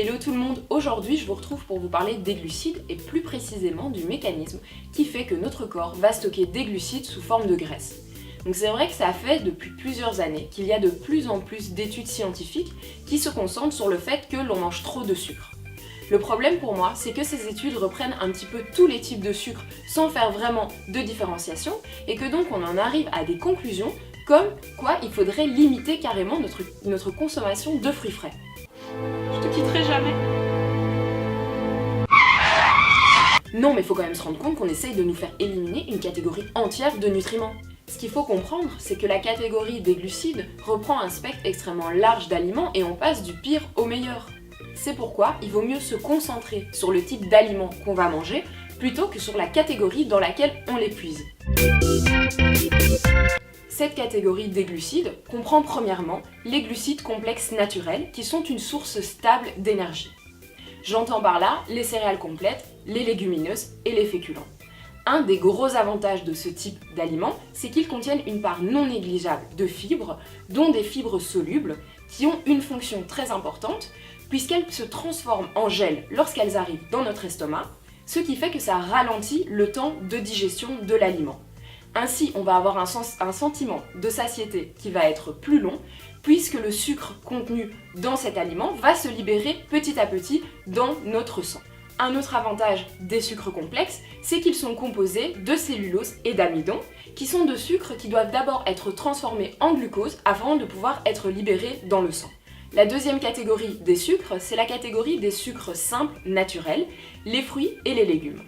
Hello tout le monde, aujourd'hui je vous retrouve pour vous parler des glucides et plus précisément du mécanisme qui fait que notre corps va stocker des glucides sous forme de graisse. Donc c'est vrai que ça fait depuis plusieurs années qu'il y a de plus en plus d'études scientifiques qui se concentrent sur le fait que l'on mange trop de sucre. Le problème pour moi, c'est que ces études reprennent un petit peu tous les types de sucre sans faire vraiment de différenciation et que donc on en arrive à des conclusions comme quoi il faudrait limiter carrément notre consommation de fruits frais. Je te quitterai jamais. Non, mais il faut quand même se rendre compte qu'on essaye de nous faire éliminer une catégorie entière de nutriments. Ce qu'il faut comprendre, c'est que la catégorie des glucides reprend un spectre extrêmement large d'aliments et on passe du pire au meilleur. C'est pourquoi il vaut mieux se concentrer sur le type d'aliments qu'on va manger plutôt que sur la catégorie dans laquelle on les puise. Cette catégorie des glucides comprend premièrement les glucides complexes naturels qui sont une source stable d'énergie. J'entends par là les céréales complètes, les légumineuses et les féculents. Un des gros avantages de ce type d'aliments, c'est qu'ils contiennent une part non négligeable de fibres, dont des fibres solubles, qui ont une fonction très importante, puisqu'elles se transforment en gel lorsqu'elles arrivent dans notre estomac, ce qui fait que ça ralentit le temps de digestion de l'aliment. Ainsi, on va avoir un sentiment de satiété qui va être plus long, puisque le sucre contenu dans cet aliment va se libérer petit à petit dans notre sang. Un autre avantage des sucres complexes, c'est qu'ils sont composés de cellulose et d'amidon, qui sont de sucres qui doivent d'abord être transformés en glucose avant de pouvoir être libérés dans le sang. La deuxième catégorie des sucres, c'est la catégorie des sucres simples naturels, les fruits et les légumes.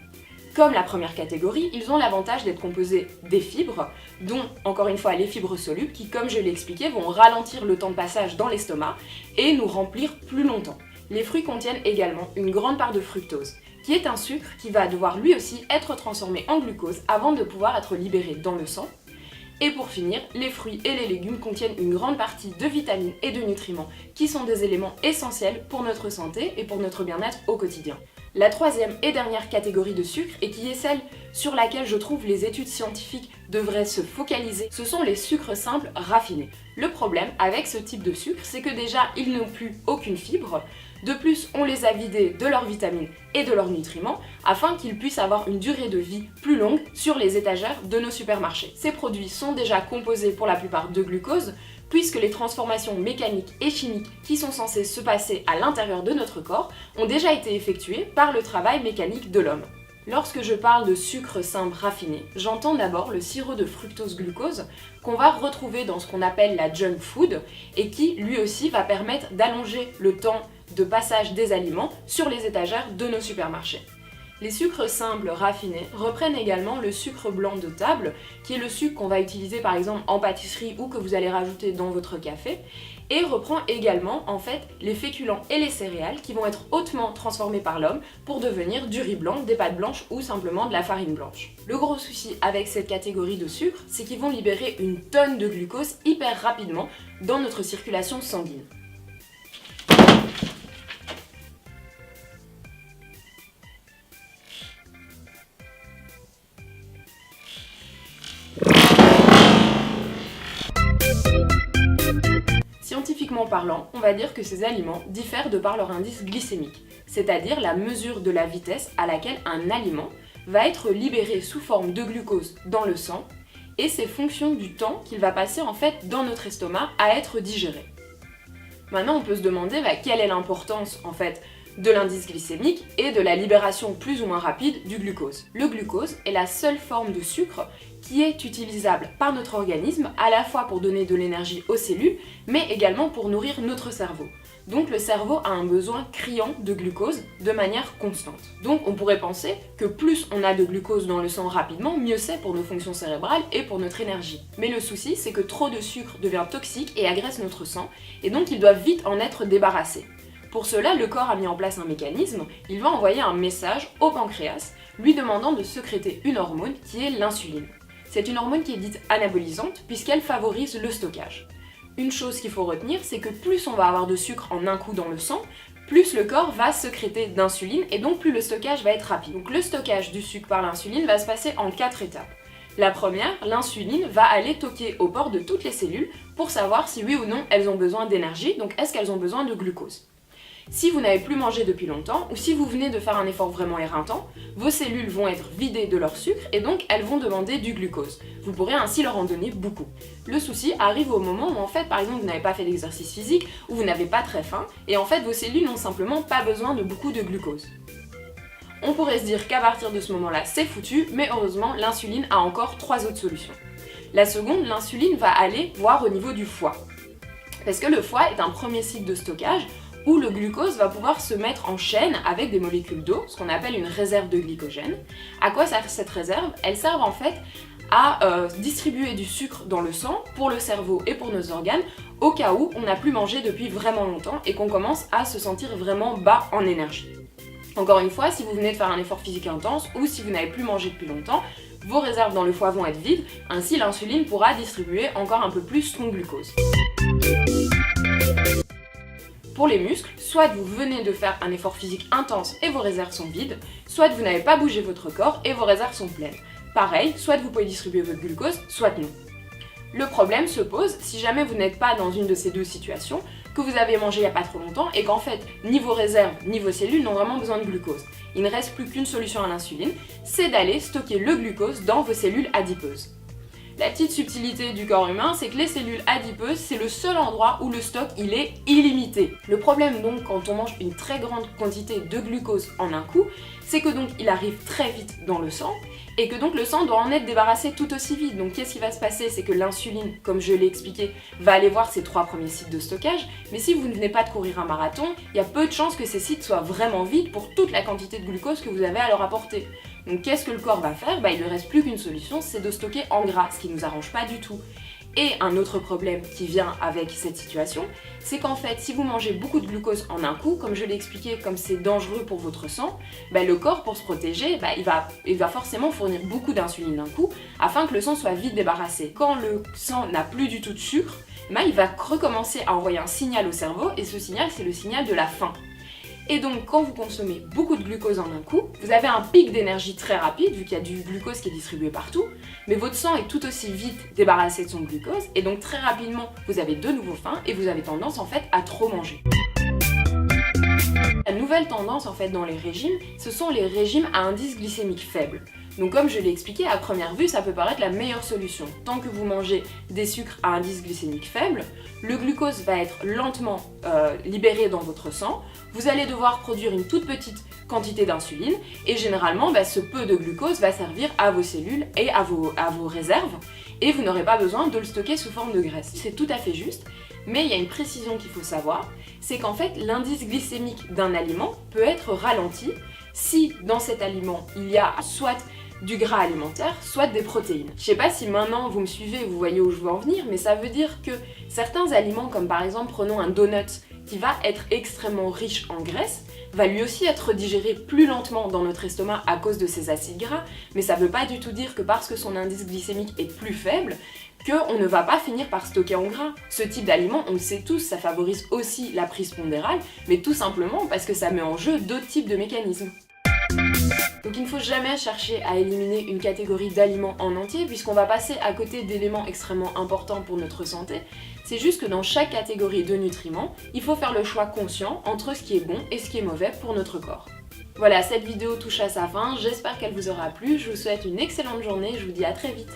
Comme la première catégorie, ils ont l'avantage d'être composés des fibres, dont, encore une fois, les fibres solubles, qui, comme je l'ai expliqué, vont ralentir le temps de passage dans l'estomac et nous remplir plus longtemps. Les fruits contiennent également une grande part de fructose, qui est un sucre qui va devoir lui aussi être transformé en glucose avant de pouvoir être libéré dans le sang. Et pour finir, les fruits et les légumes contiennent une grande partie de vitamines et de nutriments qui sont des éléments essentiels pour notre santé et pour notre bien-être au quotidien. La troisième et dernière catégorie de sucre, et qui est celle sur laquelle je trouve les études scientifiques devraient se focaliser, ce sont les sucres simples raffinés. Le problème avec ce type de sucre, c'est que déjà ils n'ont plus aucune fibre, de plus on les a vidés de leurs vitamines et de leurs nutriments afin qu'ils puissent avoir une durée de vie plus longue sur les étagères de nos supermarchés. Ces produits sont déjà composés pour la plupart de glucose, puisque les transformations mécaniques et chimiques qui sont censées se passer à l'intérieur de notre corps ont déjà été effectuées par le travail mécanique de l'homme. Lorsque je parle de sucre simple raffiné, j'entends d'abord le sirop de fructose-glucose qu'on va retrouver dans ce qu'on appelle la junk food et qui lui aussi va permettre d'allonger le temps de passage des aliments sur les étagères de nos supermarchés. Les sucres simples raffinés reprennent également le sucre blanc de table, qui est le sucre qu'on va utiliser par exemple en pâtisserie ou que vous allez rajouter dans votre café, et reprend également en fait les féculents et les céréales qui vont être hautement transformés par l'homme pour devenir du riz blanc, des pâtes blanches ou simplement de la farine blanche. Le gros souci avec cette catégorie de sucres, c'est qu'ils vont libérer une tonne de glucose hyper rapidement dans notre circulation sanguine. Scientifiquement parlant, on va dire que ces aliments diffèrent de par leur indice glycémique, c'est-à-dire la mesure de la vitesse à laquelle un aliment va être libéré sous forme de glucose dans le sang, et c'est fonction du temps qu'il va passer en fait dans notre estomac à être digéré. Maintenant on peut se demander quelle est l'importance en fait de l'indice glycémique et de la libération plus ou moins rapide du glucose. Le glucose est la seule forme de sucre qui est utilisable par notre organisme à la fois pour donner de l'énergie aux cellules mais également pour nourrir notre cerveau. Donc le cerveau a un besoin criant de glucose de manière constante. Donc on pourrait penser que plus on a de glucose dans le sang rapidement, mieux c'est pour nos fonctions cérébrales et pour notre énergie. Mais le souci c'est que trop de sucre devient toxique et agresse notre sang et donc il doit vite en être débarrassé. Pour cela, le corps a mis en place un mécanisme, il va envoyer un message au pancréas lui demandant de sécréter une hormone qui est l'insuline. C'est une hormone qui est dite anabolisante puisqu'elle favorise le stockage. Une chose qu'il faut retenir, c'est que plus on va avoir de sucre en un coup dans le sang, plus le corps va sécréter d'insuline et donc plus le stockage va être rapide. Donc le stockage du sucre par l'insuline va se passer en 4 étapes. La première, l'insuline va aller toquer aux portes de toutes les cellules pour savoir si oui ou non elles ont besoin d'énergie, donc est-ce qu'elles ont besoin de glucose. Si vous n'avez plus mangé depuis longtemps, ou si vous venez de faire un effort vraiment éreintant, vos cellules vont être vidées de leur sucre et donc elles vont demander du glucose. Vous pourrez ainsi leur en donner beaucoup. Le souci arrive au moment où en fait, par exemple, vous n'avez pas fait d'exercice physique, ou vous n'avez pas très faim, et en fait vos cellules n'ont simplement pas besoin de beaucoup de glucose. On pourrait se dire qu'à partir de ce moment-là, c'est foutu, mais heureusement, l'insuline a encore 3 autres solutions. La seconde, l'insuline va aller voir au niveau du foie. Parce que le foie est un premier site de stockage où le glucose va pouvoir se mettre en chaîne avec des molécules d'eau, ce qu'on appelle une réserve de glycogène. À quoi sert cette réserve? Elle sert en fait à distribuer du sucre dans le sang pour le cerveau et pour nos organes au cas où on n'a plus mangé depuis vraiment longtemps et qu'on commence à se sentir vraiment bas en énergie. Encore une fois, si vous venez de faire un effort physique intense ou si vous n'avez plus mangé depuis longtemps, vos réserves dans le foie vont être vides, ainsi l'insuline pourra distribuer encore un peu plus son glucose. Pour les muscles, soit vous venez de faire un effort physique intense et vos réserves sont vides, soit vous n'avez pas bougé votre corps et vos réserves sont pleines. Pareil, soit vous pouvez distribuer votre glucose, soit non. Le problème se pose si jamais vous n'êtes pas dans une de ces deux situations, que vous avez mangé il n'y a pas trop longtemps et qu'en fait, ni vos réserves ni vos cellules n'ont vraiment besoin de glucose. Il ne reste plus qu'une solution à l'insuline, c'est d'aller stocker le glucose dans vos cellules adipeuses. La petite subtilité du corps humain, c'est que les cellules adipeuses, c'est le seul endroit où le stock il est illimité. Le problème donc quand on mange une très grande quantité de glucose en un coup, c'est que donc il arrive très vite dans le sang et que donc le sang doit en être débarrassé tout aussi vite. Donc qu'est-ce qui va se passer? C'est que l'insuline, comme je l'ai expliqué, va aller voir ces 3 premiers sites de stockage, mais si vous ne venez pas de courir un marathon, il y a peu de chances que ces sites soient vraiment vides pour toute la quantité de glucose que vous avez à leur apporter. Donc qu'est-ce que le corps va faire? Il ne reste plus qu'une solution, c'est de stocker en gras, ce qui nous arrange pas du tout. Et un autre problème qui vient avec cette situation, c'est qu'en fait, si vous mangez beaucoup de glucose en un coup, comme je l'ai expliqué, comme c'est dangereux pour votre sang, le corps, pour se protéger, il va forcément fournir beaucoup d'insuline d'un coup, afin que le sang soit vite débarrassé. Quand le sang n'a plus du tout de sucre, il va recommencer à envoyer un signal au cerveau, et ce signal, c'est le signal de la faim. Et donc, quand vous consommez beaucoup de glucose en un coup, vous avez un pic d'énergie très rapide, vu qu'il y a du glucose qui est distribué partout, mais votre sang est tout aussi vite débarrassé de son glucose, et donc très rapidement, vous avez de nouveau faim, et vous avez tendance en fait à trop manger. La nouvelle tendance en fait dans les régimes, ce sont les régimes à indice glycémique faible. Donc comme je l'ai expliqué, à première vue, ça peut paraître la meilleure solution. Tant que vous mangez des sucres à indice glycémique faible, le glucose va être lentement libéré dans votre sang, vous allez devoir produire une toute petite quantité d'insuline, et généralement, ce peu de glucose va servir à vos cellules et à vos réserves, et vous n'aurez pas besoin de le stocker sous forme de graisse. C'est tout à fait juste, mais il y a une précision qu'il faut savoir, c'est qu'en fait, l'indice glycémique d'un aliment peut être ralenti si dans cet aliment, il y a soit du gras alimentaire, soit des protéines. Je sais pas si maintenant vous me suivez et vous voyez où je veux en venir, mais ça veut dire que certains aliments, comme par exemple, prenons un donut qui va être extrêmement riche en graisse, va lui aussi être digéré plus lentement dans notre estomac à cause de ses acides gras, mais ça veut pas du tout dire que parce que son indice glycémique est plus faible, qu'on ne va pas finir par stocker en gras. Ce type d'aliment, on le sait tous, ça favorise aussi la prise pondérale, mais tout simplement parce que ça met en jeu d'autres types de mécanismes. Donc il ne faut jamais chercher à éliminer une catégorie d'aliments en entier puisqu'on va passer à côté d'éléments extrêmement importants pour notre santé. C'est juste que dans chaque catégorie de nutriments, il faut faire le choix conscient entre ce qui est bon et ce qui est mauvais pour notre corps. Voilà, cette vidéo touche à sa fin, j'espère qu'elle vous aura plu, je vous souhaite une excellente journée, je vous dis à très vite.